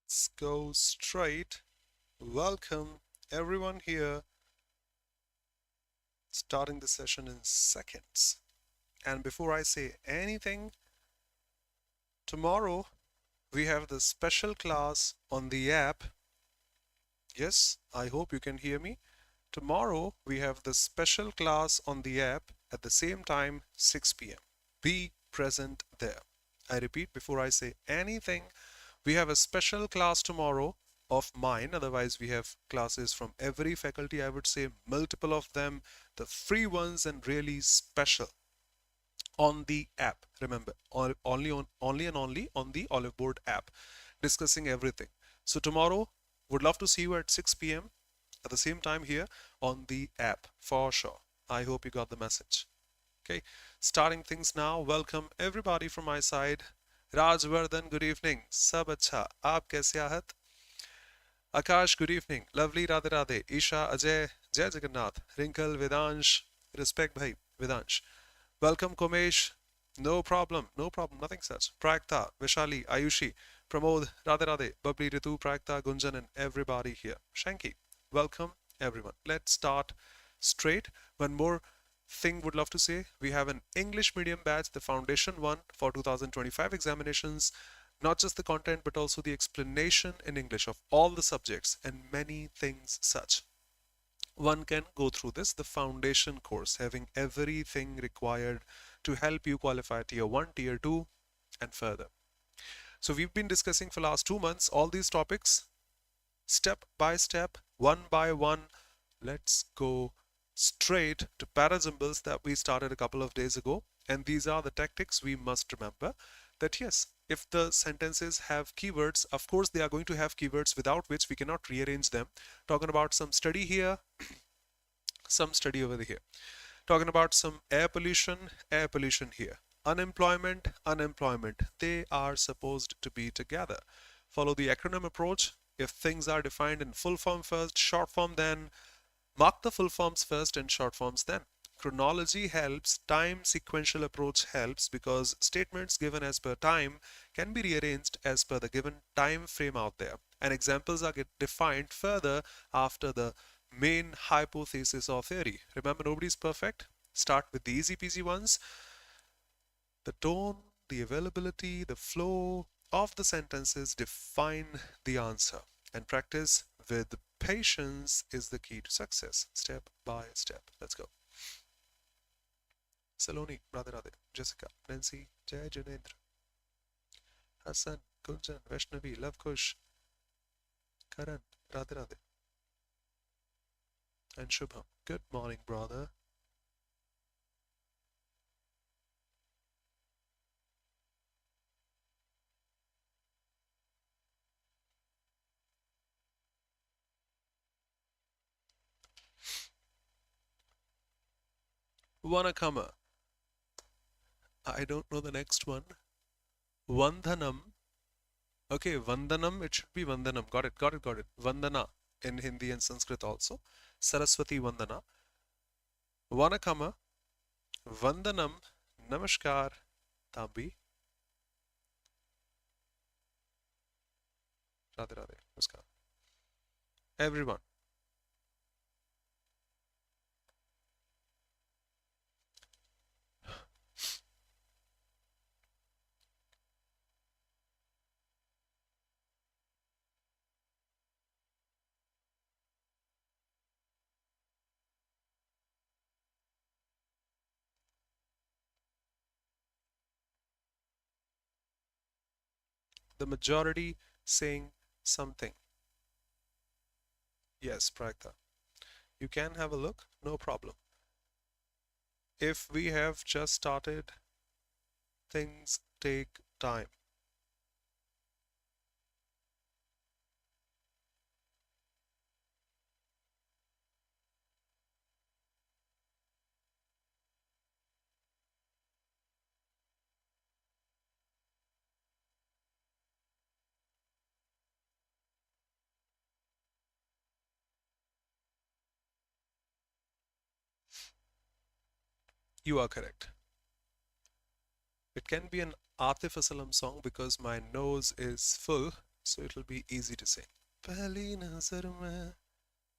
Let's go straight. Welcome everyone here. Starting the session in seconds. And before I say anything, tomorrow we have the special class on the app. Yes, I hope you can hear me. Tomorrow we have the special class on the app at the same time, 6 p.m. Be present there. I repeat, before I say anything, we have a special class tomorrow of mine. Otherwise, we have classes from every faculty. I would say multiple of them, the free ones and really special on the app. Remember, only on the oliveboard app, discussing everything. So tomorrow, would love to see you at 6 p.m. at the same time here on the app for sure. I hope you got the message. Okay, starting things now. Welcome everybody from my side. Rajvardhan, good evening. Sab acha. Aap kaise aahat? Akash, good evening. Lovely, Radhe Radhe. Isha, Ajay, Jai Jagannath. Wrinkle, Vedansh. Respect, bhai. Vedansh. Welcome, Komesh. No problem, no problem, nothing such. Pragta, Vishali, Ayushi, Pramod, Radhe Radhe, Babli, Ritu, Pragta, Gunjan, and everybody here. Shanky, welcome everyone. Let's start straight. One more thing would love to say. We have an English medium batch, the foundation one for 2025 examinations. Not just the content, but also the explanation in English of all the subjects and many things such. One can go through this, the foundation course, having everything required to help you qualify tier 1, tier 2, and further. So we've been discussing for last 2 months all these topics, step by step, one by one. Let's go straight to parasymbols that we started a couple of days ago. And these are the tactics we must remember that yes, if the sentences have keywords, of course they are going to have keywords without which we cannot rearrange them. Talking about some study here, some study over here. Talking about some air pollution here. Unemployment, unemployment. They are supposed to be together. Follow the acronym approach. If things are defined in full form first, short form then, mark the full forms first and short forms then. Chronology helps, time sequential approach helps because statements given as per time can be rearranged as per the given time frame out there. And examples are defined further after the main hypothesis or theory. Remember, nobody's perfect. Start with the easy peasy ones. The tone, the availability, the flow of the sentences define the answer. And practice with patience is the key to success, step by step. Let's go. Saloni, Radhe Radhe, Jessica, Nancy, Jai Janendra, Hassan, Gunjan, Vaishnavi, Love Kush, Karan, Radhe Radhe, and Shubham. Good morning, brother. Vanakama. I don't know the next one. Vandhanam. Okay, Vandanam, it should be Vandanam. Got it, got it, got it. Vandana in Hindi and Sanskrit also. Saraswati Vandana. Vanakama. Vandanam. Namaskar. Tambi. Radhe Radhe. Namaskar. Everyone. The majority saying something. Yes, Pragta. You can have a look, no problem. If we have just started, things take time. You are correct. It can be an Atif Aslam song because my nose is full. so it'll be easy to sing. Pehli nazar mein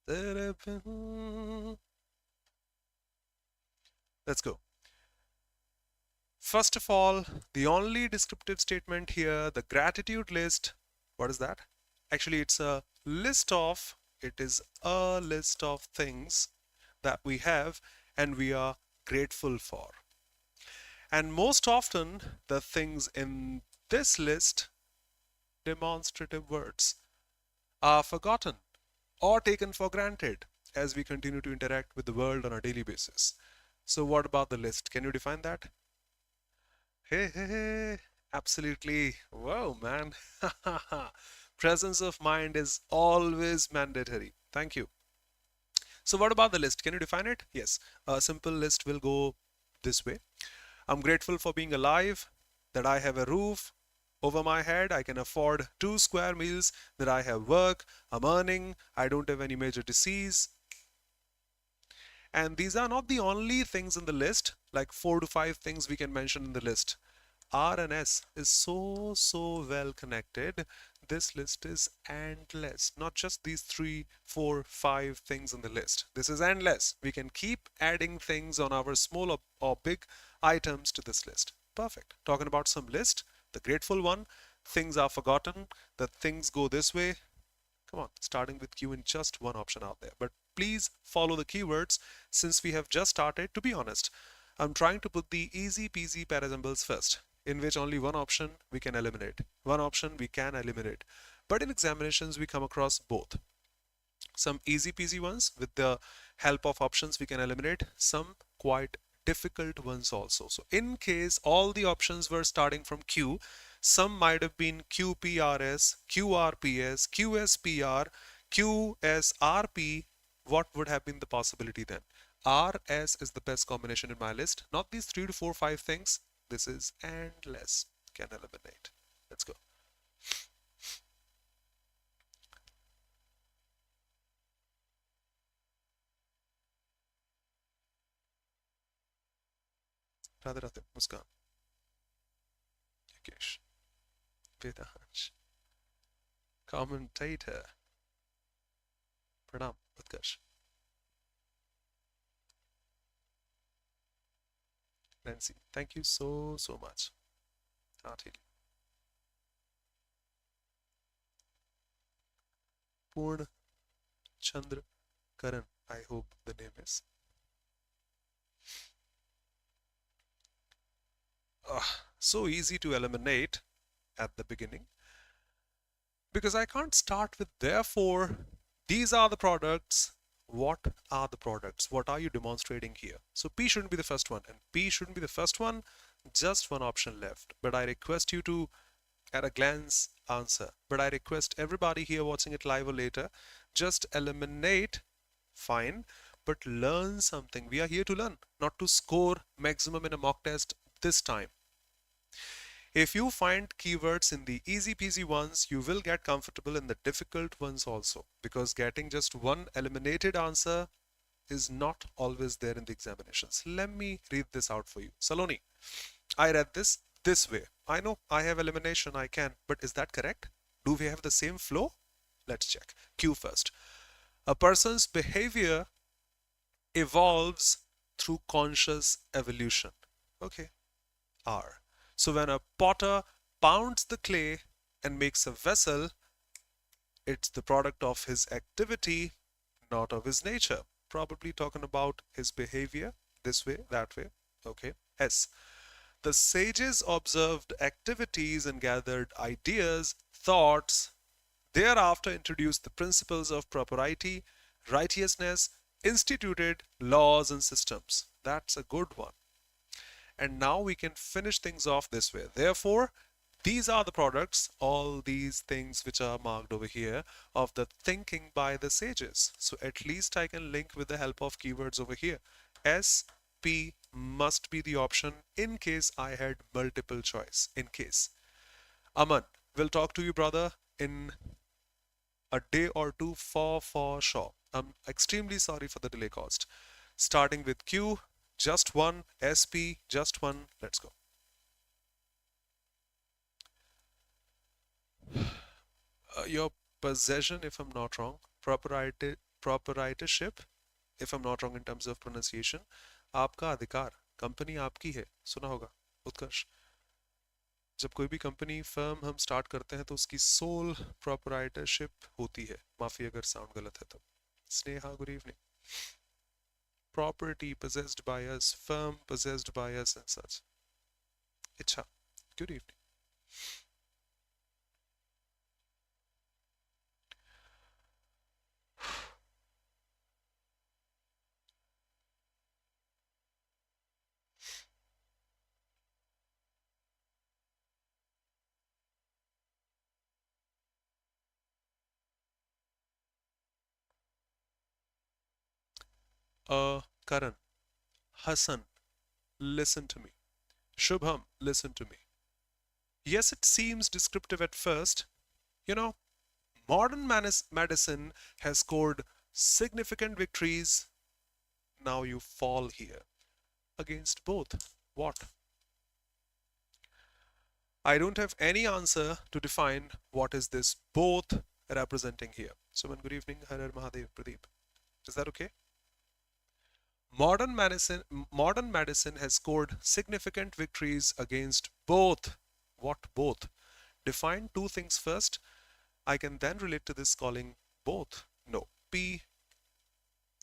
tere bin. Let's go. First of all, the only descriptive statement here, the gratitude list. What is that? Actually, it's a list of, it is a list of things that we have and we are grateful for. And most often, the things in this list, demonstrative words, are forgotten or taken for granted as we continue to interact with the world on a daily basis. So, what about the list? Can you define that? Hey, hey, hey. Absolutely. Whoa, man. Presence of mind is always mandatory. Thank you. So, what about the list? Can you define it? Yes. A simple list will go this way. I'm grateful for being alive, that I have a roof over my head, I can afford 2 square meals, that I have work, I'm earning, I don't have any major disease. And these are not the only things in the list, like 4 to 5 things we can mention in the list. R and S is so well connected. This list is endless. Not just these 3, 4, 5 things in the list. This is endless. We can keep adding things on our small or big items to this list. Perfect. Talking about some list, the grateful one, things are forgotten, the things go this way. Come on, starting with Q in just one option out there. But please follow the keywords since we have just started. To be honest, I'm trying to put the easy peasy parasymbols first, in which only one option we can eliminate. One option we can eliminate. But in examinations, we come across both. Some easy peasy ones with the help of options we can eliminate, some quite difficult ones also. So in case all the options were starting from Q, some might have been QPRS, QRPS, QSPR, QSRP. What would have been the possibility then? RS is the best combination in my list. Not these 3 to 4, 5 things. This is endless. Can eliminate. Let's go. Radhe Radhe, Muskan, Yogesh, Vedansh, commentator, Pranam, Utkarsh, Nancy. Thank you so much. Heartily. Purn Chandra Karan, I hope the name is. So easy to eliminate at the beginning because I can't start with therefore. These are the products. What are the products? What are you demonstrating here? So P shouldn't be the first one, and P shouldn't be the first one. Just one option left. But I request you to, at a glance, answer. But I request everybody here watching it live or later, just eliminate. Fine, but learn something. We are here to learn, not to score maximum in a mock test this time. If you find keywords in the easy peasy ones, you will get comfortable in the difficult ones also, because getting just one eliminated answer is not always there in the examinations. Let me read this out for you. Saloni, I read this way. I know I have elimination, I can, but is that correct? Do we have the same flow? Let's check. Q first. A person's behavior evolves through conscious evolution. Okay. R. So when a potter pounds the clay and makes a vessel, it's the product of his activity, not of his nature. Probably talking about his behavior this way, that way. Okay. S. The sages observed activities and gathered ideas, thoughts, thereafter introduced the principles of propriety, righteousness, instituted laws and systems. That's a good one. And now we can finish things off this way. Therefore, these are the products, all these things which are marked over here, of the thinking by the sages. So at least I can link with the help of keywords over here. S, P must be the option in case I had multiple choice. In case. Aman, we'll talk to you, brother, in a day or two for sure. I'm extremely sorry for the delay caused. Starting with Q, just one, SP, just one. Let's go. Your possession, if I'm not wrong, proprietorship, if I'm not wrong in terms of pronunciation, आपका अधिकार, company आपकी है, सुना होगा उत्कर्ष। जब कोई भी company firm हम स्टार्ट करते हैं तो उसकी सोल प्रोपराइटरशिप होती है, माफी अगर साउंड गलत है तो। Sneha, good evening. Property possessed by us, firm possessed by us and such. Icha, good evening. Karan, Hassan, listen to me. Shubham, listen to me. Yes, it seems descriptive at first. You know, modern medicine has scored significant victories. Now you fall here against both. What? I don't have any answer to define what is this both representing here. Suman, good evening. Har Har Mahadev, Pradeep. Is that okay? Modern medicine has scored significant victories against both. What both? Define two things first. I can then relate to this calling both. No. P.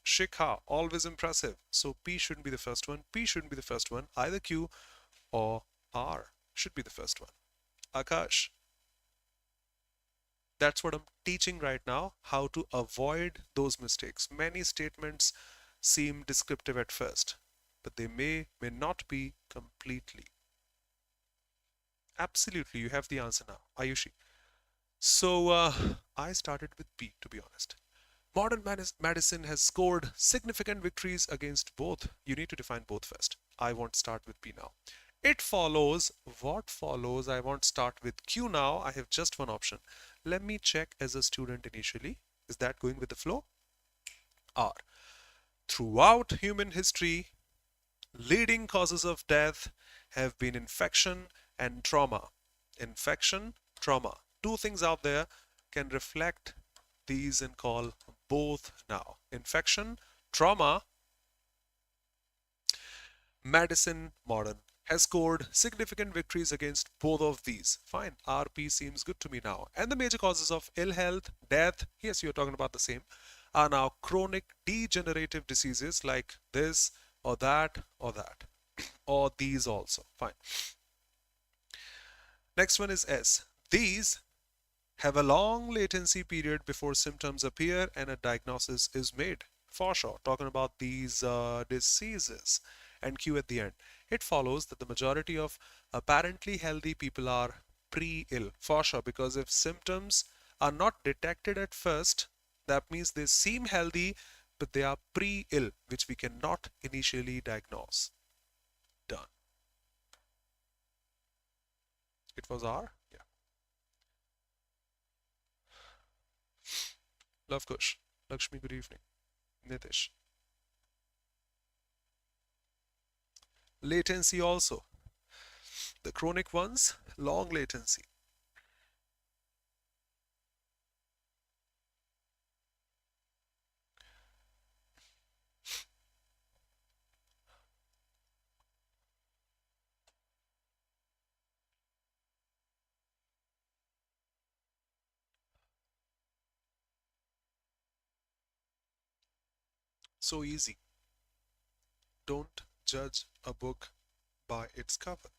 Shikha, always impressive. So P shouldn't be the first one. P shouldn't be the first one. Either Q or R should be the first one. Akash, that's what I'm teaching right now, how to avoid those mistakes. Many statements seem descriptive at first, but they may not be completely. Absolutely, you have the answer now, Ayushi. So I started with B, to be honest. Modern medicine has scored significant victories against both. You need to define both first. I won't start with B now. It follows. What follows? I won't start with Q now. I have just one option. Let me check as a student initially. Is that going with the flow? R. Throughout human history, leading causes of death have been infection and trauma. Infection, trauma. Two things out there can reflect these and call both now. Infection, trauma, medicine, modern has scored significant victories against both of these. Fine, RP seems good to me now. And the major causes of ill health, death, yes, you're talking about the same, are now chronic degenerative diseases like this or that or that, or these also. Fine. Next one is S. These have a long latency period before symptoms appear and a diagnosis is made. For sure, talking about these diseases. And Q at the end. It follows that the majority of apparently healthy people are pre-ill. For sure, because if symptoms are not detected at first, that means they seem healthy, but they are pre-ill, which we cannot initially diagnose. Done. It was R? Yeah. Love Kush. Lakshmi, good evening. Nitish. Latency also. The chronic ones, long latency. So easy. Don't judge a book by its cover.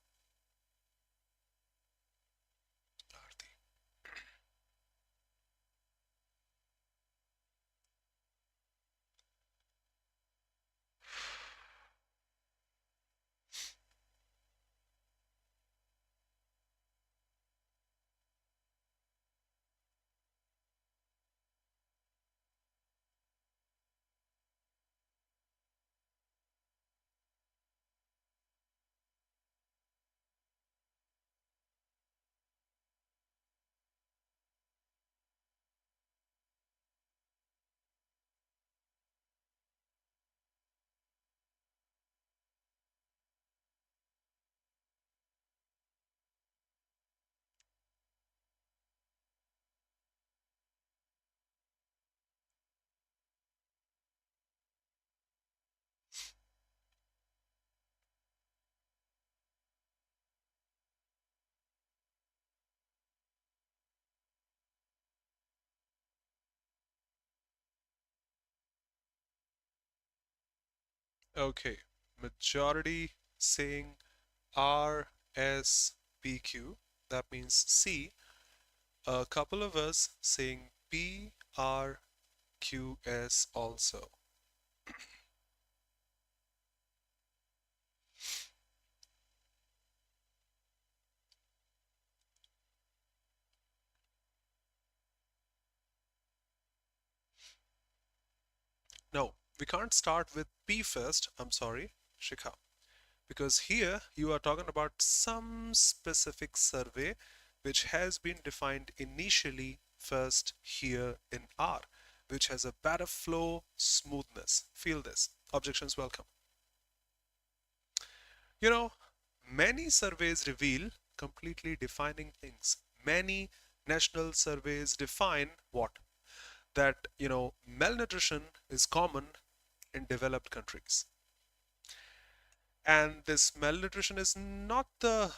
Arti. Okay, majority saying RSPQ. That means C. A couple of us saying PRQS also. No, we can't start with P first. I'm sorry, Shikha. Because here you are talking about some specific survey which has been defined initially first here in R, which has a better flow smoothness. Feel this. Objections welcome. You know, many surveys reveal completely defining things. Many national surveys define what? That, malnutrition is common in developed countries. And this malnutrition is not the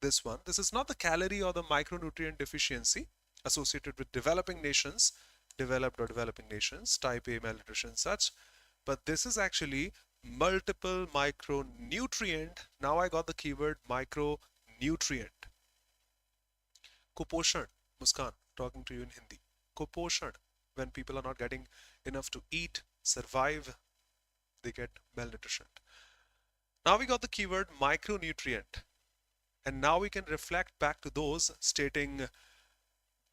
this one. This is not the calorie or the micronutrient deficiency associated with developing nations, developed or developing nations, type A malnutrition such, but this is actually multiple micronutrient. Now I got the keyword micronutrient. Kuposhan, Muskan, talking to you in Hindi. Kuposhan, when people are not getting enough to eat, survive, they get malnutrition. Now we got the keyword micronutrient. And now we can reflect back to those stating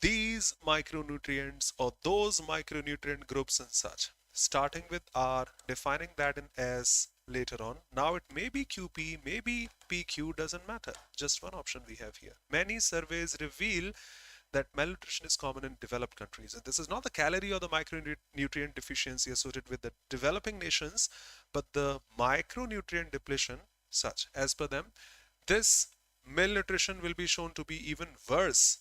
these micronutrients or those micronutrient groups and such. Starting with R, defining that in S later on. Now it may be QP, maybe PQ, doesn't matter. Just one option we have here. Many surveys reveal that malnutrition is common in developed countries. And this is not the calorie or the micronutrient deficiency associated with the developing nations, but the micronutrient depletion, such as per them, this malnutrition will be shown to be even worse.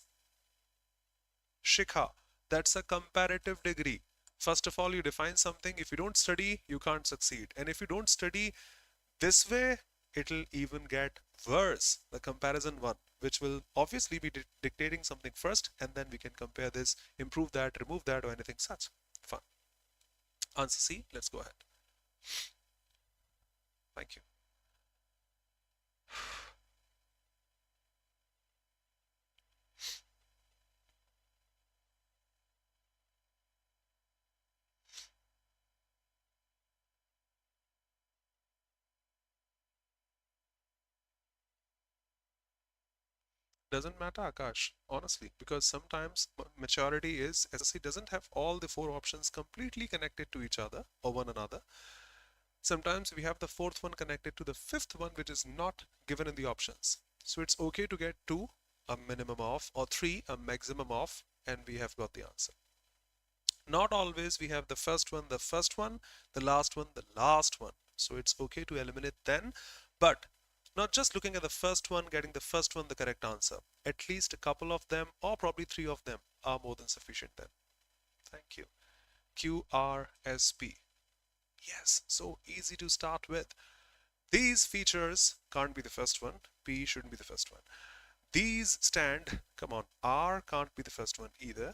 Shikha, that's a comparative degree. First of all, you define something. If you don't study, you can't succeed. And if you don't study this way, it'll even get worse. The comparison one, which will obviously be dictating something first, and then we can compare this, improve that, remove that, or anything such. Fun. Answer C, let's go ahead. Thank you. Doesn't matter, Akash, honestly, because sometimes maturity is SSC doesn't have all the four options completely connected to each other or one another. Sometimes we have the fourth one connected to the fifth one, which is not given in the options. So it's okay to get two, a minimum of, or three, a maximum of, and we have got the answer. Not always we have the first one, the last one, the last one. So it's okay to eliminate then, but not just looking at the first one, getting the first one the correct answer. At least a couple of them, or probably three of them, are more than sufficient then. Thank you. QRSP. Yes, so easy to start with. These features can't be the first one. P shouldn't be the first one. These stand, come on, R can't be the first one either.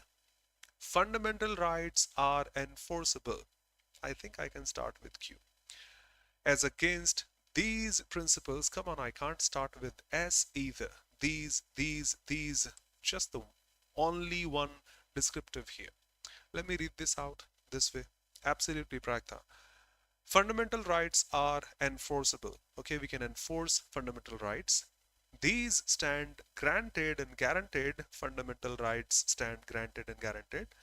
Fundamental rights are enforceable. I think I can start with Q. As against these principles, come on, I can't start with S either. These, just the only one descriptive here. Let me read this out this way. Absolutely, Pragta. Fundamental rights are enforceable. Okay, we can enforce fundamental rights. These stand granted and guaranteed. Fundamental rights stand granted and guaranteed.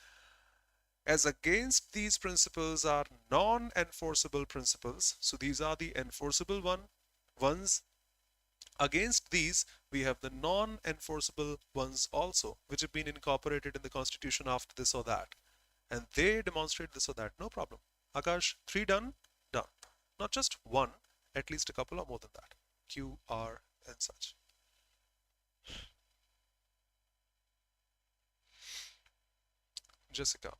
As against these principles are non-enforceable principles. So these are the enforceable ones. Against these, we have the non-enforceable ones also, which have been incorporated in the Constitution after this or that. And they demonstrate this or that. No problem. Akash, three done? Done. Not just one, at least a couple or more than that. Q, R, and such. Jessica.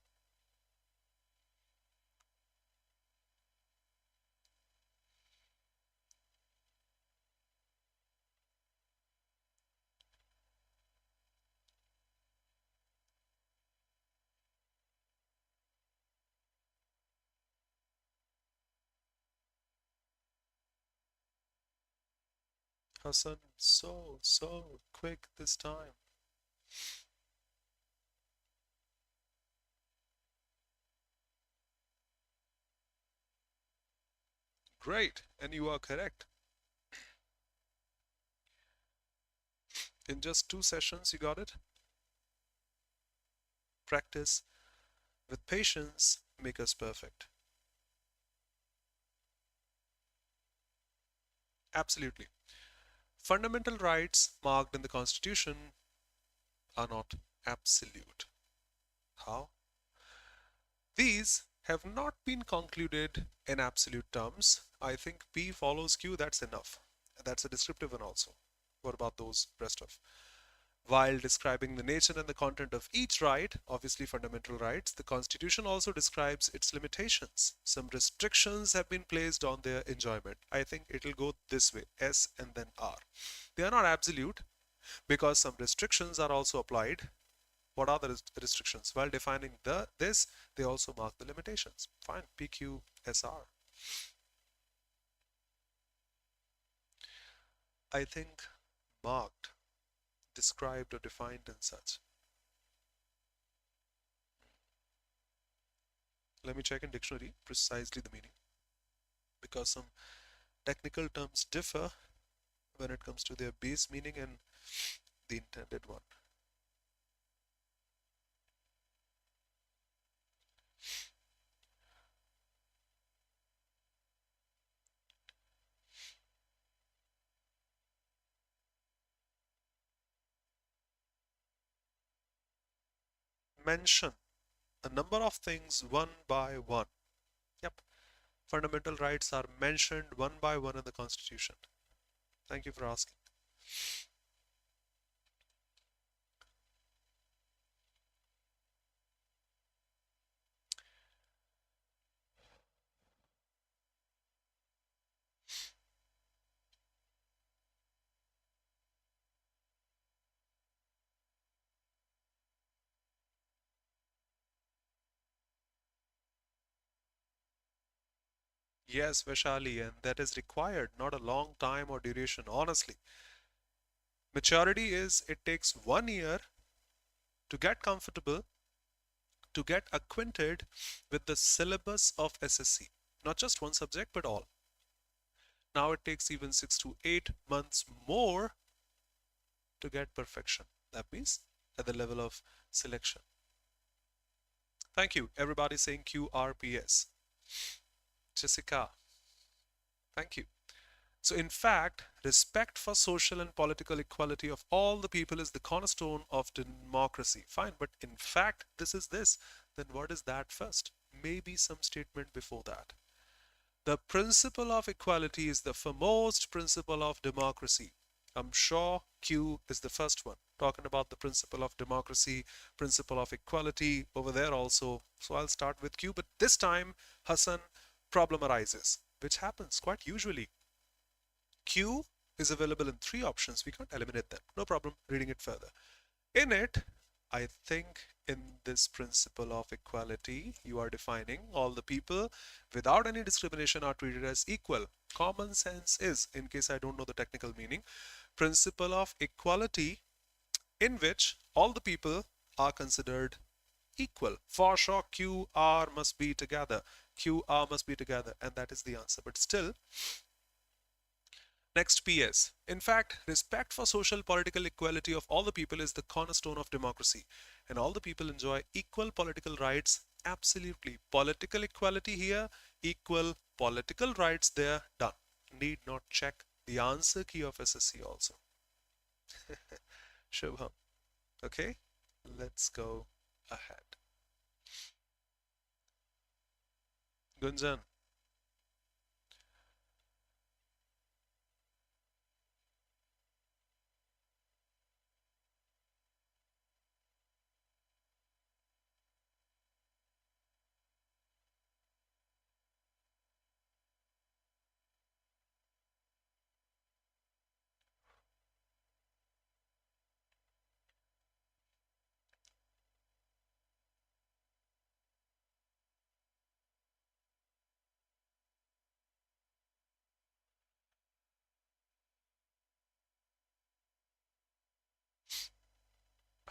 Hassan, so quick this time. Great, and you are correct. In just 2 sessions, you got it. Practice with patience make us perfect. Absolutely. Fundamental rights marked in the Constitution are not absolute. How? These have not been concluded in absolute terms. I think P follows Q, that's enough. That's a descriptive one also. What about those rest of? While describing the nature and the content of each right, obviously fundamental rights, the Constitution also describes its limitations. Some restrictions have been placed on their enjoyment. I think it'll go this way, S and then R. They are not absolute because some restrictions are also applied. What are the restrictions? While defining this, they also mark the limitations. Fine, PQSR. I think marked, described or defined and such. Let me check in dictionary precisely the meaning because some technical terms differ when it comes to their base meaning and the intended one. Mention a number of things one by one. Yep, fundamental rights are mentioned one by one in the Constitution. Thank you for asking. Yes, Vaishali, and that is required, not a long time or duration. Honestly, maturity is it takes 1 year to get comfortable, to get acquainted with the syllabus of SSC. Not just one subject, but all. Now it takes even 6 to 8 months more to get perfection. That means at the level of selection. Thank you. Everybody saying QRPS. Jessica, thank you. So, in fact, respect for social and political equality of all the people is the cornerstone of democracy. Fine, but in fact, this is this. Then what is that first? Maybe some statement before that. The principle of equality is the foremost principle of democracy. I'm sure Q is the first one, talking about the principle of democracy, principle of equality over there also. So I'll start with Q, but this time, Hassan, problem arises, which happens quite usually. Q is available in three options. We can't eliminate them. No problem reading it further. In it, I think in this principle of equality, you are defining all the people without any discrimination are treated as equal. Common sense is, in case I don't know the technical meaning, principle of equality in which all the people are considered equal. For sure, QR must be together. QR must be together, and that is the answer. But still, next, PS. In fact, respect for social political equality of all the people is the cornerstone of democracy, and all the people enjoy equal political rights. Absolutely. Political equality here, equal political rights there, done. Need not check the answer key of SSC also. Shubham. Okay, let's go ahead. Gunjan.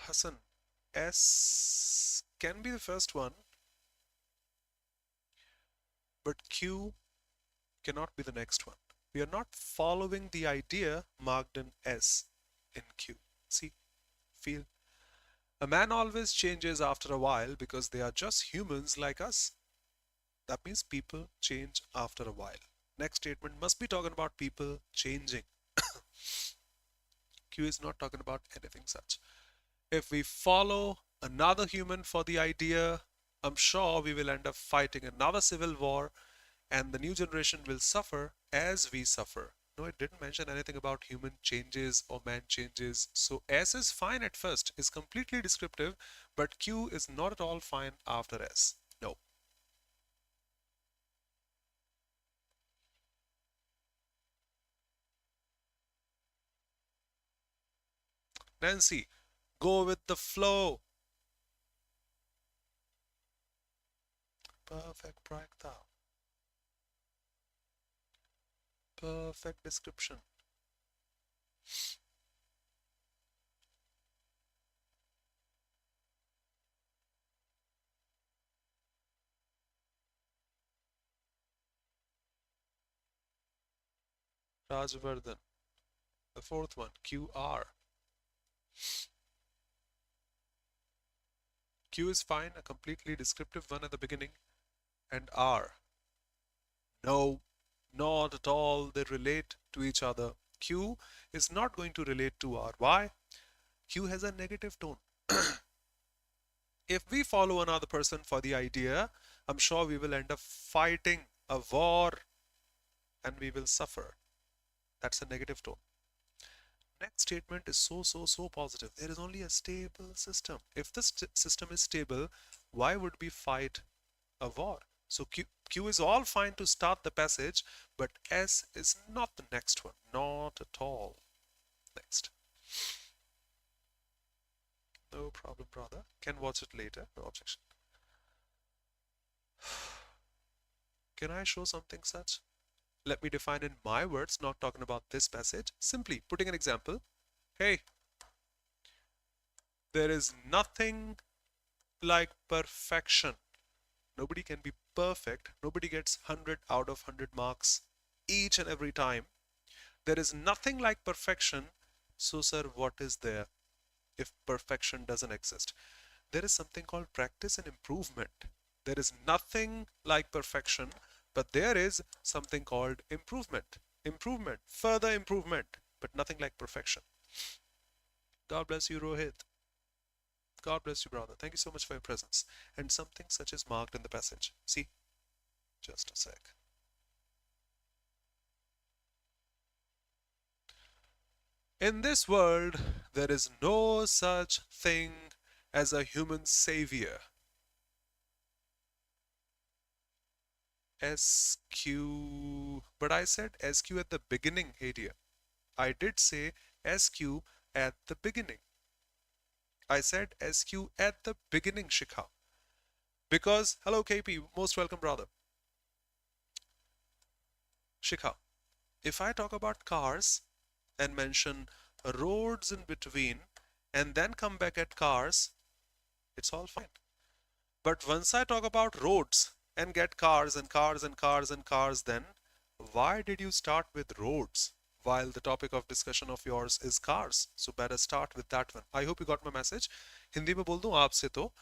Hassan, S can be the first one, but Q cannot be the next one. We are not following the idea marked in S in Q. See, feel. A man always changes after a while because they are just humans like us. That means people change after a while. Next statement must be talking about people changing. Q is not talking about anything such. If we follow another human for the idea, I'm sure we will end up fighting another civil war and the new generation will suffer as we suffer. No, it didn't mention anything about human changes or man changes. So S is fine at first, is completely descriptive, but Q is not at all fine after S. No. Nancy, go with the flow. Perfect prakta. Perfect description. Rajvardhan. The fourth one, QR. Q is fine, a completely descriptive one at the beginning. And R. No, not at all. They relate to each other. Q is not going to relate to R. Why? Q has a negative tone. If we follow another person for the idea, I'm sure we will end up fighting a war and we will suffer. That's a negative tone. Next statement is so positive. There is only a stable system. If the system is stable, why would we fight a war? So Q is all fine to start the passage, but S is not the next one. Not at all. Next. No problem, brother. Can watch it later. No objection. Can I show something such? Let me define in my words, not talking about this passage. Simply putting an example. Hey, there is nothing like perfection. Nobody can be perfect. Nobody gets 100 out of 100 marks each and every time. There is nothing like perfection. So, sir, what is there if perfection doesn't exist? There is something called practice and improvement. There is nothing like perfection, but there is something called improvement. Improvement, further improvement, but nothing like perfection. God bless you, Rohit. God bless you, brother. Thank you so much for your presence. And something such is marked in the passage. See, just a sec. In this world, there is no such thing as a human savior. SQ, but I said SQ at the beginning, Hadia. I did say SQ at the beginning. I said SQ at the beginning, Shikha. Because, hello KP, most welcome, brother. Shikha, if I talk about cars and mention roads in between and then come back at cars, it's all fine. But once I talk about roads and get cars and cars and cars and cars, then why did you start with roads while the topic of discussion of yours is cars? So better start with that one. I hope you got my message. Hindi में बोल दूं आपसे तो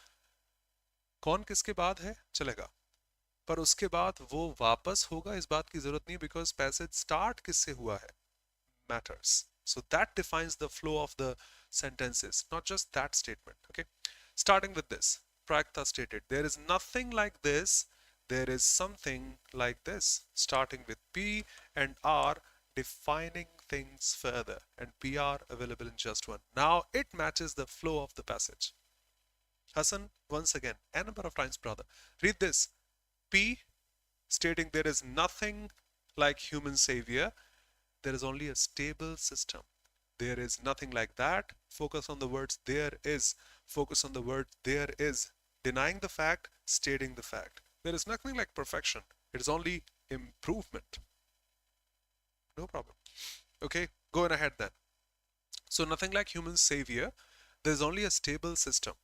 कौन किसके बाद है चलेगा, पर उसके बाद वो वापस होगा इस बात की जरूरत नहीं, because passage start किससे हुआ है matters. So that defines the flow of the sentences, not just that statement. Okay, starting with this, Prakta stated, there is nothing like this, there is something like this, starting with P and R, defining things further, and PR available in just one. Now it matches the flow of the passage. Hassan, once again, a number of times, brother. Read this. P stating there is nothing like human savior. There is only a stable system. There is nothing like that. Focus on the words there is. Focus on the word there is. Denying the fact, stating the fact. There is nothing like perfection. It is only improvement. No problem. Okay, going ahead then. So nothing like human savior. There's only a stable system.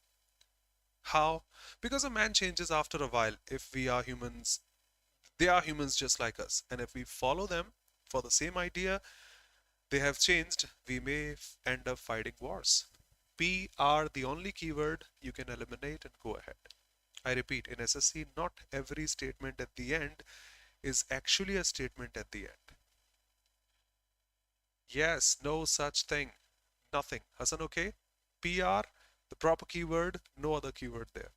How? Because a man changes after a while. If we are humans, they are humans just like us. And if we follow them for the same idea they have changed, we may end up fighting wars. P are the only keyword you can eliminate and go ahead. I repeat, in SSC, not every statement at the end is actually a statement at the end. Yes, no such thing. Nothing. Hassan, okay? PR, the proper keyword, no other keyword there.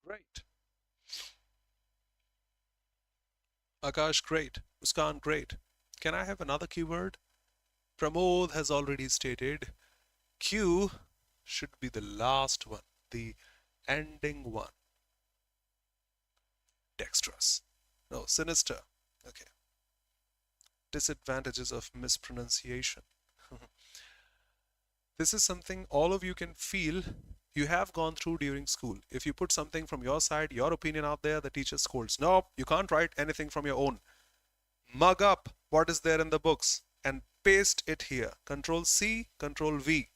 Great. Akash, great. Muskan, great. Can I have another keyword? Pramod has already stated Q should be the last one, the ending one. Dexterous. No, sinister. Okay. Disadvantages of mispronunciation. This is something all of you can feel you have gone through during school. If you put something from your side, your opinion out there, the teacher scolds. No, you can't write anything from your own. Mug up what is there in the books and paste it here. Control C, Control V.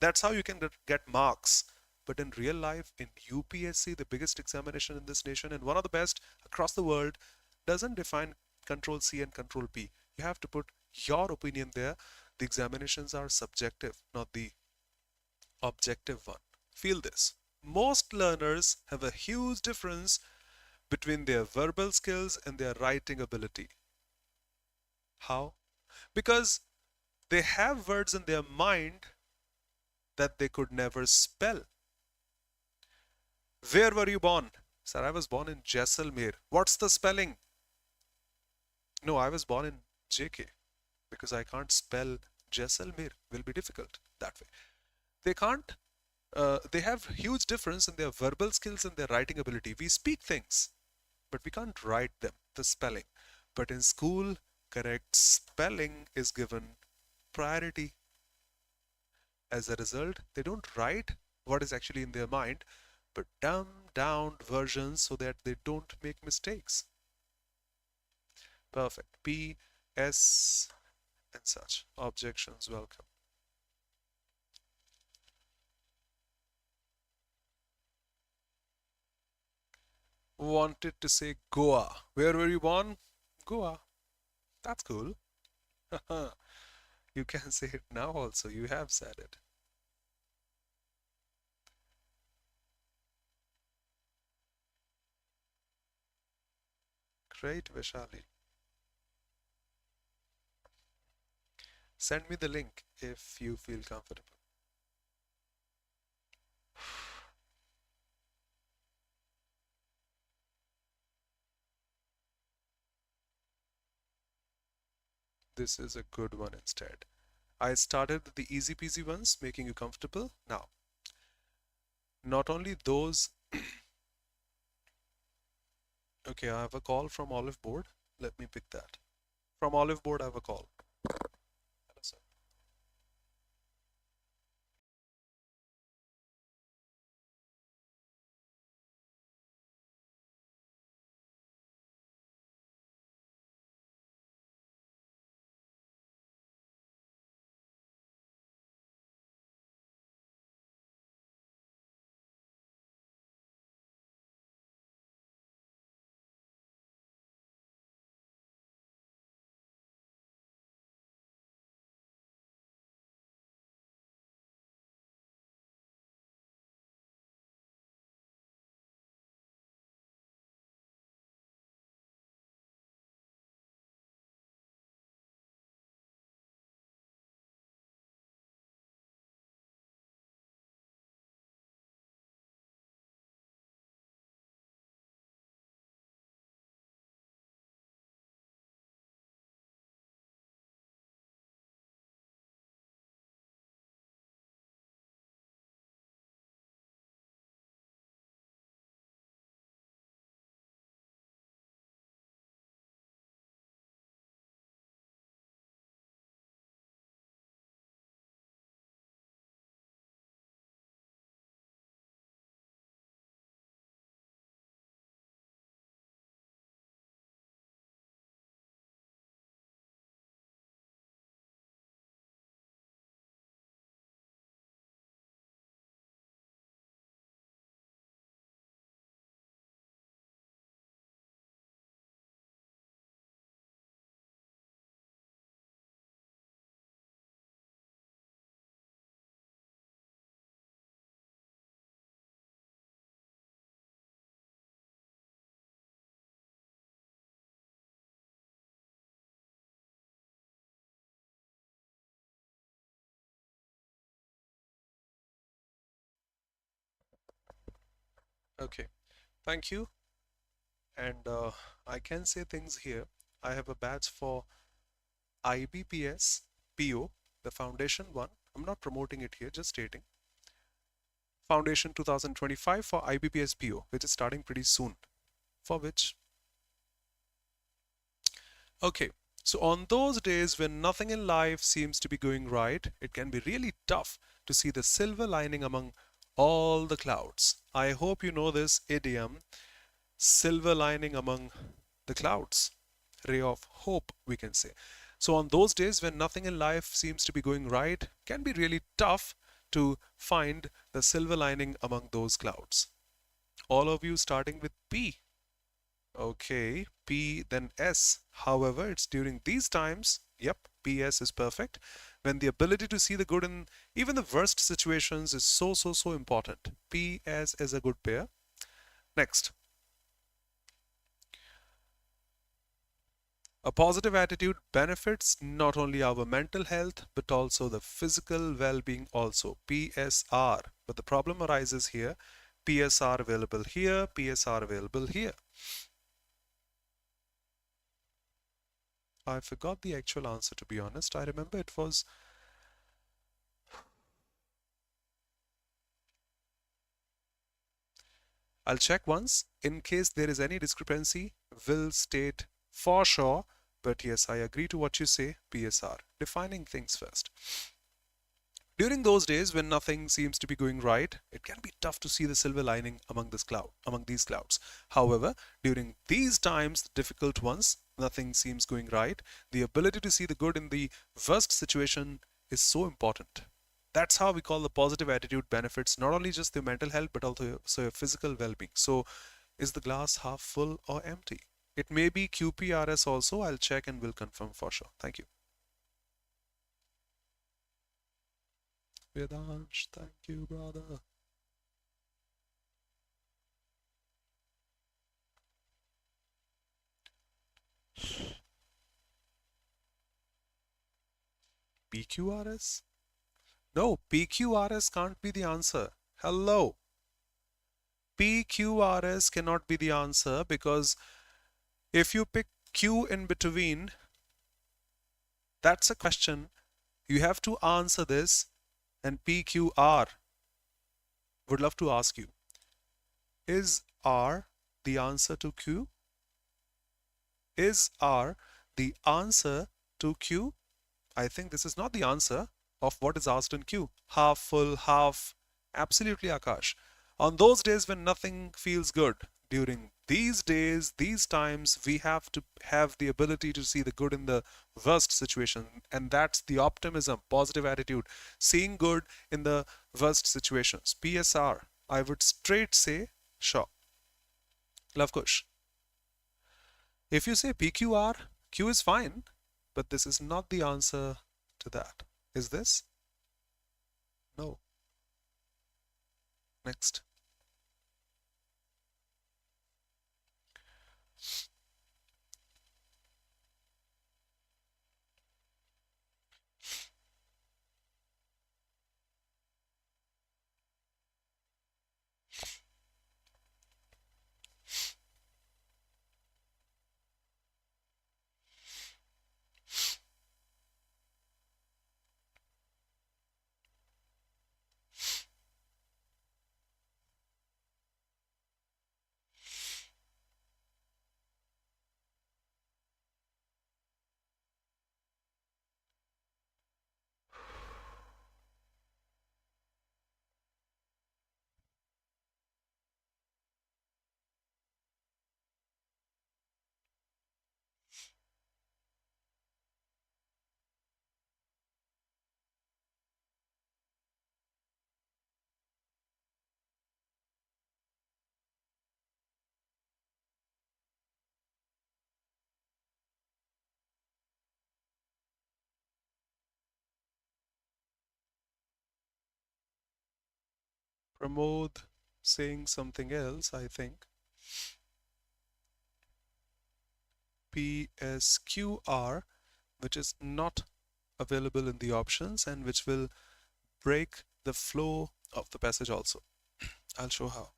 That's how you can get marks. But in real life, in UPSC, the biggest examination in this nation and one of the best across the world, doesn't define Control C and Control P. You have to put your opinion there. The examinations are subjective, not the objective one. Feel this. Most learners have a huge difference between their verbal skills and their writing ability. How? Because they have words in their mind that they could never spell. Where were you born? Sir, I was born in Jaisalmer. What's the spelling? No, I was born in JK because I can't spell Jaisalmer. Will be difficult that way. They can't. They have huge difference in their verbal skills and their writing ability. We speak things, but we can't write them. The spelling. But in school, correct spelling is given priority. As a result, they don't write what is actually in their mind, but dumbed down versions so that they don't make mistakes. Perfect. P, S, and such. Objections welcome. Wanted to say Goa. Where were you born? Goa. That's cool. You can say it now also. You have said it. Great, Vishali. Send me the link if you feel comfortable. This is a good one instead. I started with the easy peasy ones, making you comfortable. Now, not only those. Okay, I have a call from oliveboard. Let me pick that. From oliveboard, I have a call. Hello, sir. Okay, thank you. And I can say things here. I have a badge for IBPS PO, the foundation one. I'm not promoting it here, just stating. Foundation 2025 for IBPS PO, which is starting pretty soon. For which, okay, so on those days when nothing in life seems to be going right, it can be really tough to see the silver lining among all the clouds. I hope you know this idiom, silver lining among the clouds, ray of hope, we can say. So on those days when nothing in life seems to be going right, can be really tough to find the silver lining among those clouds. All of you starting with P. Okay, P then S. However, it's during these times, yep, PS is perfect, when the ability to see the good in even the worst situations is so important. PS is a good pair. Next, a positive attitude benefits not only our mental health but also the physical well-being also. PSR. But the problem arises here. PSR available here, PSR available here. I forgot the actual answer, to be honest. I remember it was, I'll check once. In case there is any discrepancy, will state for sure. But yes, I agree to what you say, PSR. Defining things first. During those days when nothing seems to be going right, it can be tough to see the silver lining among these clouds. However, during these times, the difficult ones, nothing seems going right, the ability to see the good in the worst situation is so important. That's how we call the positive attitude benefits not only just the mental health but also your physical well-being. So, is the glass half full or empty? It may be QPRS also. I'll check and will confirm for sure. Thank you. Vedansh, thank you, brother. PQRS? No, PQRS can't be the answer. Hello. PQRS cannot be the answer because if you pick Q in between, that's a question. You have to answer this, and PQR would love to ask you, is R the answer to Q? Is R the answer to Q? I think this is not the answer of what is asked in Q. Half full, half. Absolutely, Akash. On those days when nothing feels good, during these days, these times, we have to have the ability to see the good in the worst situation. And that's the optimism, positive attitude, seeing good in the worst situations. PSR, I would straight say, sure. Love Kush. If you say PQR, Q is fine, but this is not the answer to that. Is this? No. Next. Pramod saying something else, I think. PSQR, which is not available in the options and which will break the flow of the passage also. I'll show how.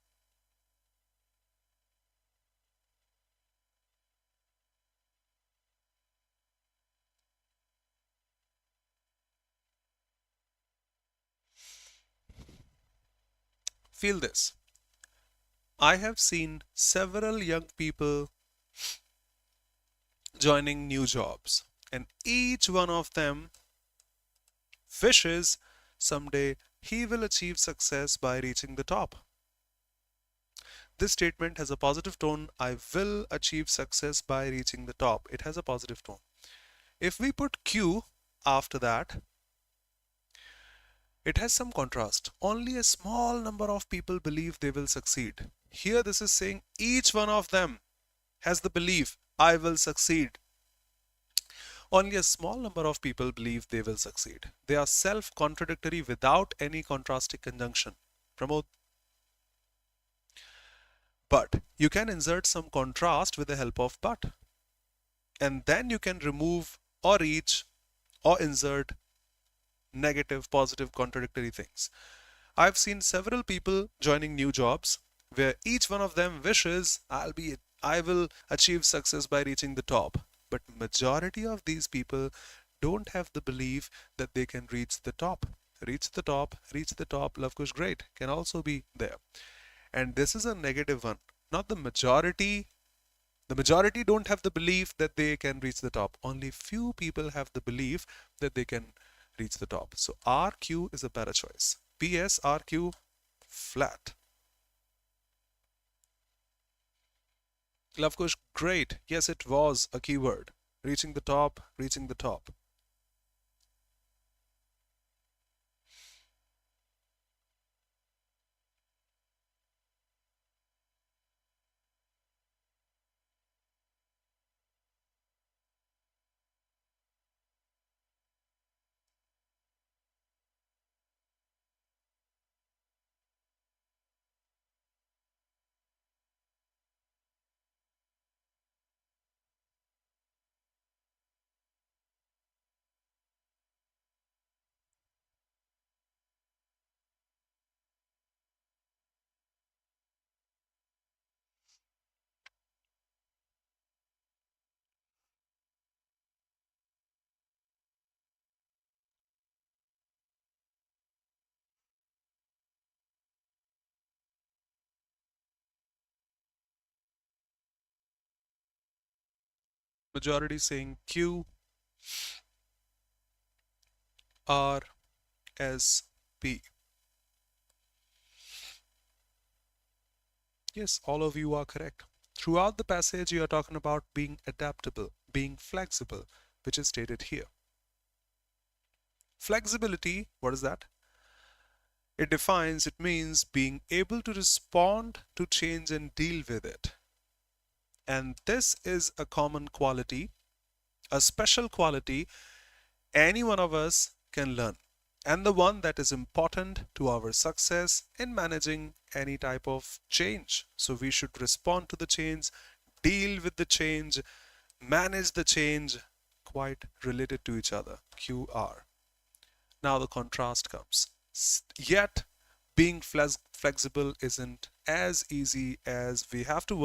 Feel this. I have seen several young people joining new jobs, and each one of them wishes someday he will achieve success by reaching the top. This statement has a positive tone. I will achieve success by reaching the top. It has a positive tone. If we put Q after that, it has some contrast. Only a small number of people believe they will succeed. Here, this is saying each one of them has the belief, I will succeed. Only a small number of people believe they will succeed. They are self contradictory without any contrasting conjunction. Pramod. But you can insert some contrast with the help of but. And then you can remove or reach or insert negative, positive, contradictory things. I've seen several people joining new jobs where each one of them wishes I will achieve success by reaching the top. But majority of these people don't have the belief that they can reach the top. Reach the top, reach the top, love kush great can also be there. And this is a negative one. Not the majority. The majority don't have the belief that they can reach the top. Only few people have the belief that they can reach the top. So RQ is a better choice. PS RQ flat. Love Kush, great. Yes, it was a keyword. Reaching the top, reaching the top. Majority saying Q, R, S, P. Yes, all of you are correct. Throughout the passage, you are talking about being adaptable, being flexible, which is stated here. Flexibility, what is that? It means being able to respond to change and deal with it. And this is a common quality, a special quality any one of us can learn, and the one that is important to our success in managing any type of change. So we should respond to the change, deal with the change, manage the change, quite related to each other. QR. Now the contrast comes. Yet, being flexible isn't as easy as we have to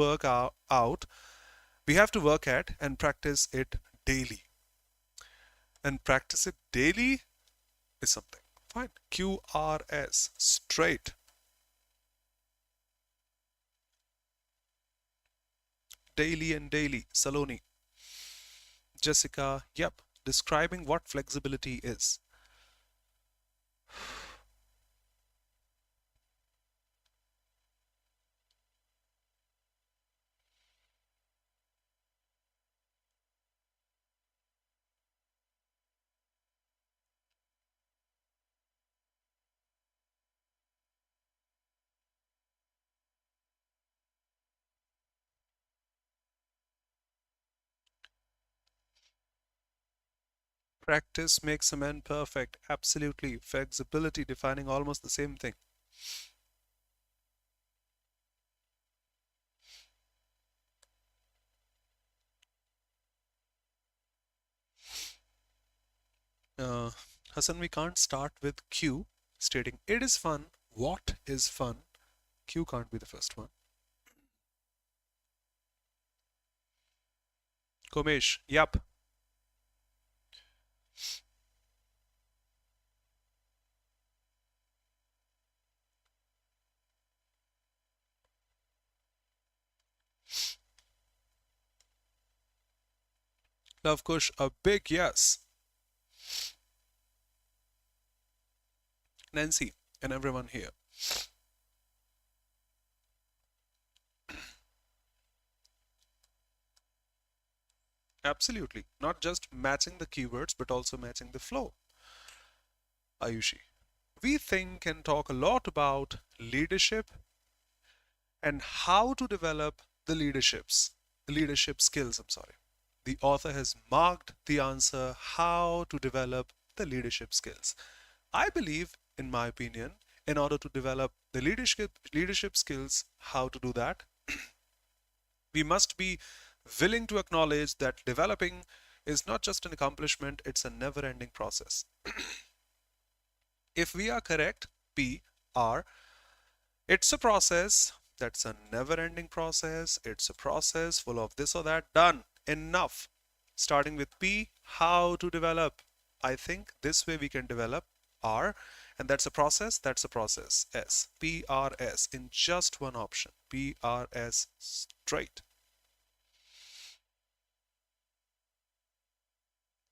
we have to work at and practice it daily. And practice it daily is something. Fine. QRS, straight. Daily and daily. Saloni. Jessica, yep. Describing what flexibility is. Practice makes a man perfect. Absolutely. Flexibility defining almost the same thing. Hassan, we can't start with Q stating it is fun. What is fun? Q can't be the first one. Komesh, yep. Love Kush, a big yes. Nancy and everyone here. Absolutely. Not just matching the keywords, but also matching the flow. Ayushi. We think and talk a lot about leadership and how to develop the leadership skills. I'm sorry. The author has marked the answer how to develop the leadership skills. I believe, in my opinion, in order to develop the leadership skills, how to do that, we must be willing to acknowledge that developing is not just an accomplishment, it's a never ending process. If we are correct, P, R, it's a process. That's a never ending process. It's a process full of this or that. Done. Enough. Starting with P, how to develop. I think this way we can develop R, and that's a process. That's a process. S, P, R, S in just one option. P, R, S straight.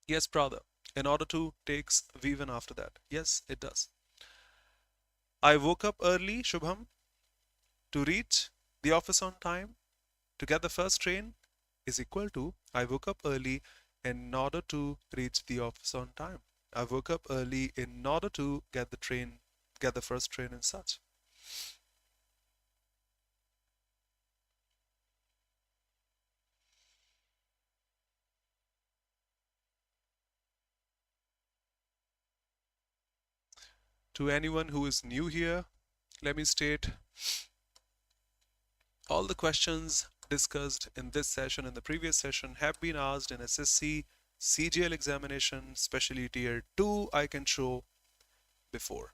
Yes, brother. In order to takes V1 after that. Yes, it does. I woke up early, Shubham, to reach the office on time, to get the first train is equal to I woke up early in order to reach the office on time. I woke up early in order to get the first train and such. To anyone who is new here, let me state all the questions discussed in this session and the previous session have been asked in SSC, CGL examination, especially tier 2 I can show before.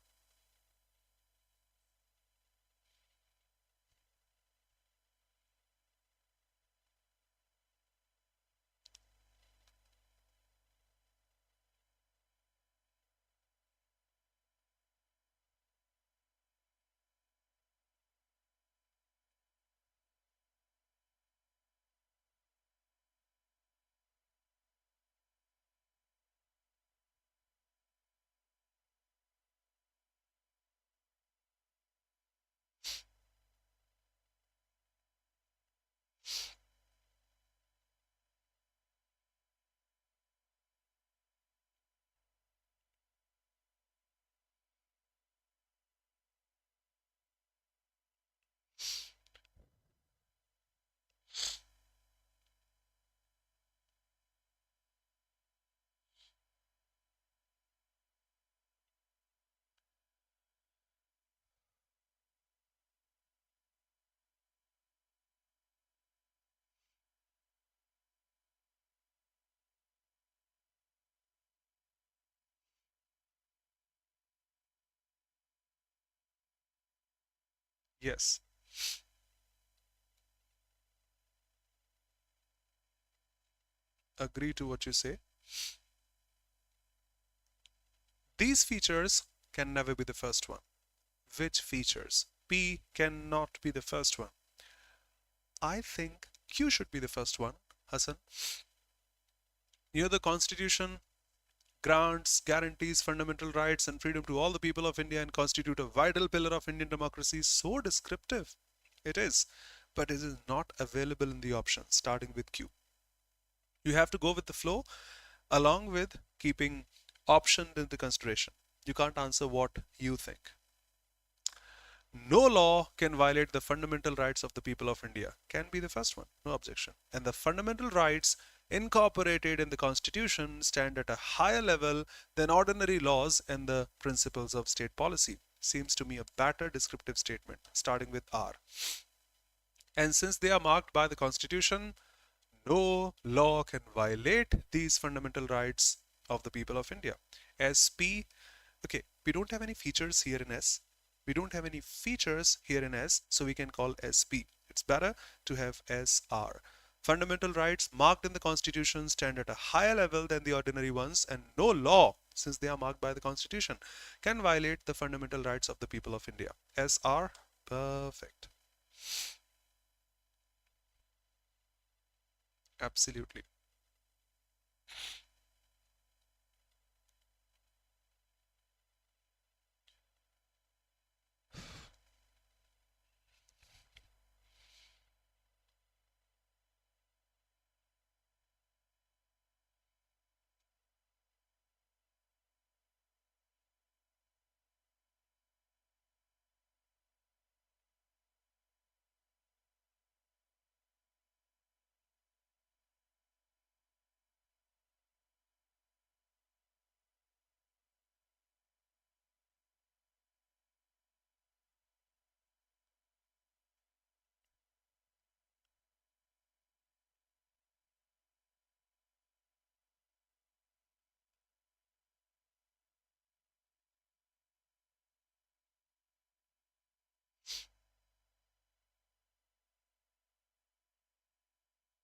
Yes, agree to what you say. These features can never be the first one. Which features? P cannot be the first one. I think Q should be the first one, Hassan. The Constitution grants, guarantees fundamental rights and freedom to all the people of India and constitute a vital pillar of Indian democracy. So descriptive. It is. But it is not available in the options, starting with Q. You have to go with the flow along with keeping option into consideration. You can't answer what you think. No law can violate the fundamental rights of the people of India. Can be the first one, no objection. And the fundamental rights incorporated in the Constitution stand at a higher level than ordinary laws and the principles of state policy. Seems to me a better descriptive statement, starting with R. And since they are marked by the Constitution, no law can violate these fundamental rights of the people of India. SP, okay, we don't have any features here in S. We don't have any features here in S, so we can call SP. It's better to have SR. Fundamental rights marked in the Constitution stand at a higher level than the ordinary ones, and no law, since they are marked by the Constitution, can violate the fundamental rights of the people of India. SR, perfect. Absolutely.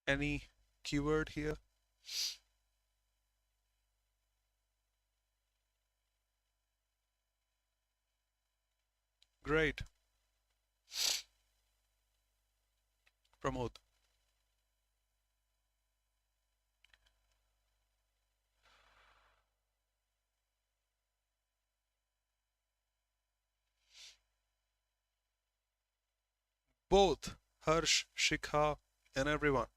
Any keyword here? Great. Pramod. Both Harsh, Shikha, and everyone.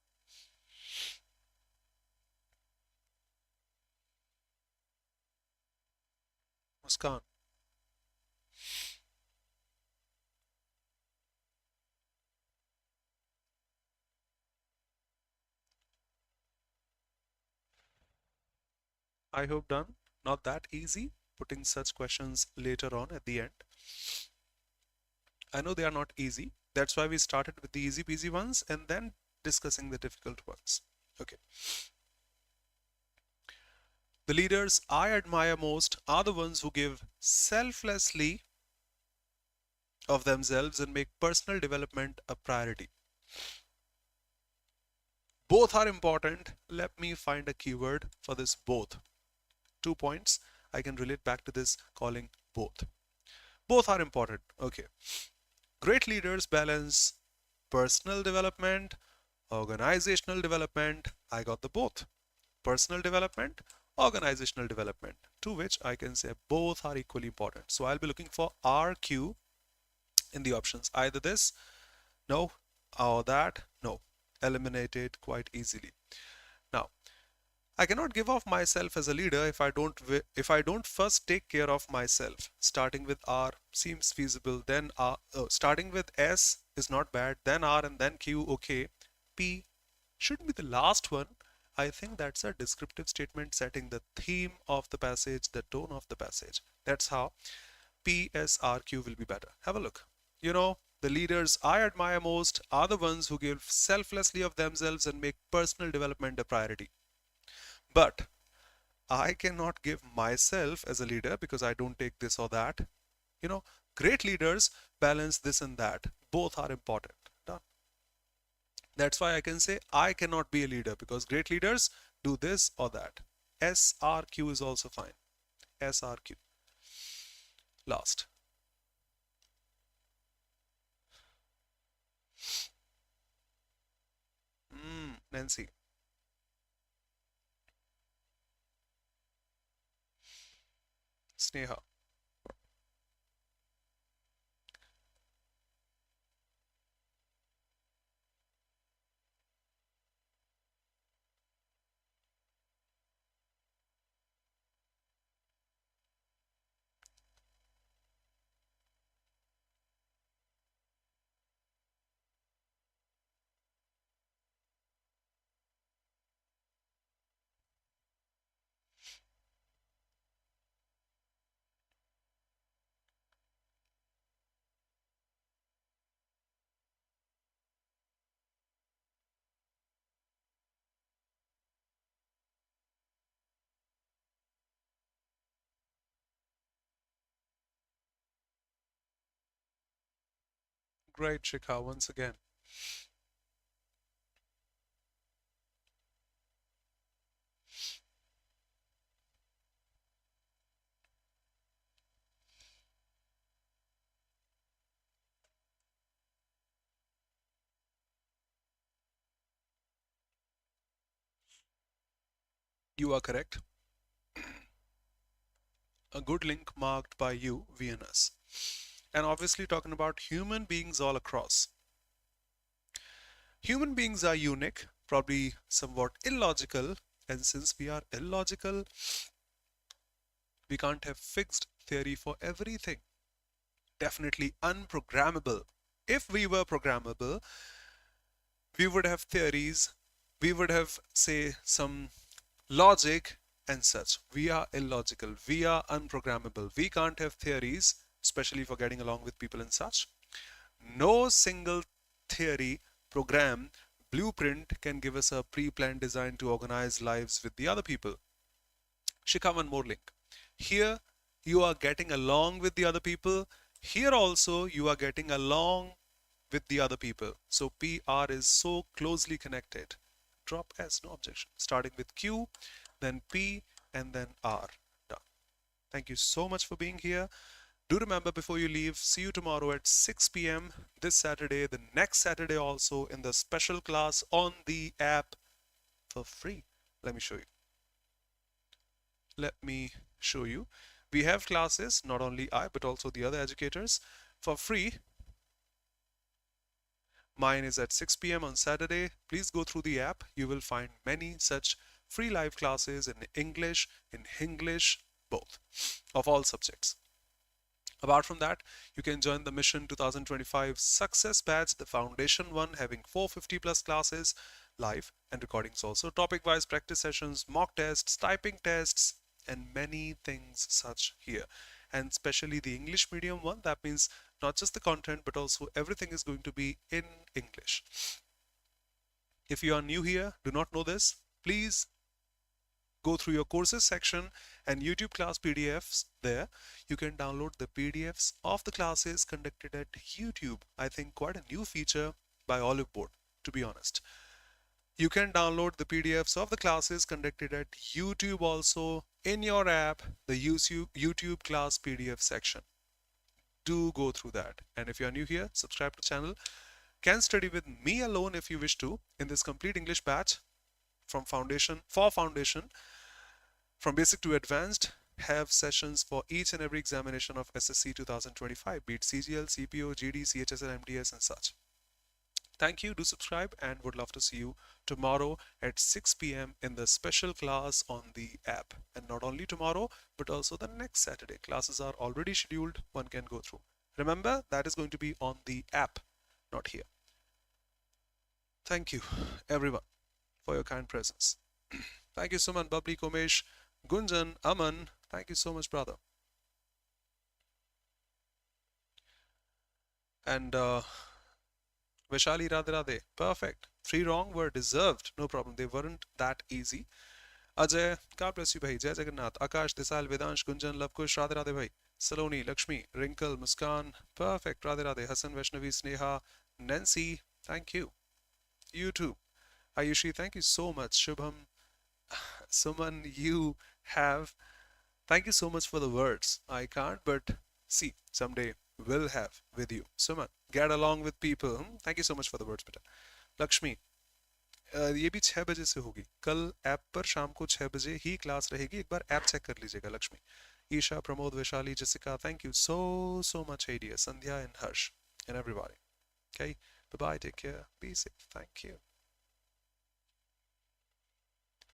Muskan. I hope done. Not that easy, putting such questions later on at the end. I know they are not easy. That's why we started with the easy peasy ones and then discussing the difficult ones. Okay. The leaders I admire most are the ones who give selflessly of themselves and make personal development a priority. Both are important. Let me find a keyword for this both. 2 points. I can relate back to this calling both. Both are important. Okay. Great leaders balance personal development, organizational development. I got the both. Personal development, organizational development, to which I can say both are equally important. So I'll be looking for RQ in the options. Either this, no, or that, no. Eliminate it quite easily. Now, I cannot give off myself as a leader if I don't first take care of myself. Starting with R seems feasible, then R, starting with S is not bad, then R and then Q, okay. P should be the last one. I think that's a descriptive statement setting the theme of the passage, the tone of the passage. That's how PSRQ will be better. Have a look. The leaders I admire most are the ones who give selflessly of themselves and make personal development a priority. But I cannot give myself as a leader because I don't take this or that. You know, Great leaders balance this and that. Both are important. Done. That's why I can say I cannot be a leader because great leaders do this or that. SRQ is also fine. SRQ. Last. Nancy. Sneha. Great, Shikha, once again. You are correct. A good link marked by you, VNS. And obviously talking about human beings all across. Human beings are unique, probably somewhat illogical, and since we are illogical, we can't have fixed theory for everything. Definitely unprogrammable. If we were programmable, we would have theories, we would have, say, some logic and such. We are illogical, we are unprogrammable, we can't have theories, especially for getting along with people and such. No single theory, program, blueprint can give us a pre-planned design to organize lives with the other people. Shikha, one more link. Here you are getting along with the other people. Here also you are getting along with the other people. So PR is so closely connected. drop S, no objection. Starting with Q, then P, and then R. Done. Thank you so much for being here. Do remember before you leave, see you tomorrow at 6 p.m. this Saturday, the next Saturday also in the special class on the app for free. Let me show you. Let me show you. We have classes, not only I, but also the other educators for free. Mine is at 6 p.m. on Saturday. Please go through the app. You will find many such free live classes in English, in Hinglish, both, of all subjects. Apart from that, you can join the Mission 2025 Success Batch, the foundation one, having 450 plus classes, live and recordings also, topic-wise practice sessions, mock tests, typing tests, and many things such here. And especially the English medium one, that means not just the content, but also everything is going to be in English. If you are new here, do not know this, please go through your courses section and YouTube class PDFs there. You can download the PDFs of the classes conducted at YouTube. I think quite a new feature by oliveboard, to be honest. You can download the PDFs of the classes conducted at YouTube also in your app, the YouTube class PDF section. Do go through that. And if you are new here, subscribe to the channel. Can study with me alone if you wish to in this complete English batch from foundation, from basic to advanced. Have sessions for each and every examination of SSC 2025, be it CGL, CPO, GD, CHSL, MDS and such. Thank you, do subscribe, and would love to see you tomorrow at 6 p.m. in the special class on the app. And not only tomorrow, but also the next Saturday. Classes are already scheduled, one can go through. Remember, that is going to be on the app, not here. Thank you, everyone, for your kind presence. Thank you so much, Babli, Komesh, Gunjan, Aman. Thank you so much, brother. And Vishali, Radhe Radhe. Perfect. 3 wrong were deserved. No problem. They weren't that easy. Ajay, God bless you, bhai. Jai Jagannath. Akash, Desal, Vedansh, Gunjan, Lavkush, Radhe Radhe, bhai. Saloni, Lakshmi, Wrinkle, Muskan. Perfect. Radhe Radhe. Hassan, Vaishnavi, Sneha, Nancy. Thank you. You too. Ayushi, thank you so much. Shubham, Suman, you have. Thank you so much for the words. I can't, but see, someday will have with you. Suman, get along with people. Thank you so much for the words, beta. Lakshmi, ये भी 6 बजे से होगी कल app पर शाम को 6 बजे ही क्लास रहेगी एक बार ऐप चेक कर लीजिएगा Lakshmi Isha Pramod Vaishali Jessica thank you so much Adia Sandhya and Harsh and everybody okay bye bye take care be safe thank you